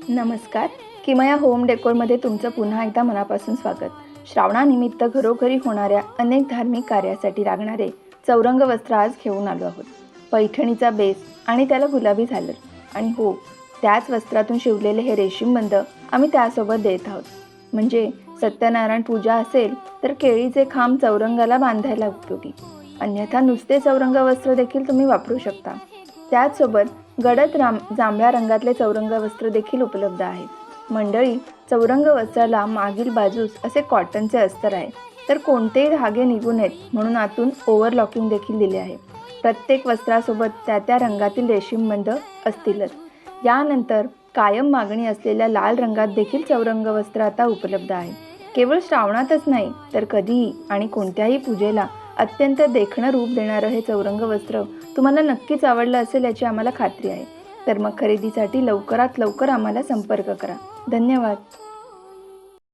नमस्कार. किमया होम डेकोरमध्ये तुमचं पुन्हा एकदा मनापासून स्वागत. श्रावणानिमित्त घरोघरी होणाऱ्या अनेक धार्मिक कार्यासाठी लागणारे चौरंग वस्त्र आज घेऊन आलो आहोत. पैठणीचा बेस आणि त्याला गुलाबी झालर आणि हो, त्याच वस्त्रातून शिवलेले हे रेशीमबंध आम्ही त्यासोबत देत आहोत. म्हणजे सत्यनारायण पूजा असेल तर केळीचे खांब चौरंगाला बांधायला उपयोगी. अन्यथा नुसते चौरंग वस्त्र देखील तुम्ही वापरू शकता. त्याचसोबत गडद जांभळ्या रंगातले चौरंग वस्त्र देखील उपलब्ध आहेत. मंडळी, चौरंग वस्त्राला मागील बाजूस असे कॉटनचे अस्तर आहे, तर कोणतेही धागे निघू नयेत म्हणून आतून ओव्हरलॉकिंग देखील दिले आहे. प्रत्येक वस्त्रासोबत त्या रंगातील रेशीमबंध असतीलच. यानंतर कायम मागणी असलेल्या लाल रंगात देखील चौरंग वस्त्र आता उपलब्ध आहे. केवळ श्रावणातच नाही तर कधीही आणि कोणत्याही पूजेला अत्यंत देखणं रूप देणारं हे चौरंग वस्त्र तुम्हाला नक्कीच आवडलं असेल याची आम्हाला खात्री आहे. तर मग खरेदीसाठी लवकरात लवकर आम्हाला संपर्क करा. धन्यवाद.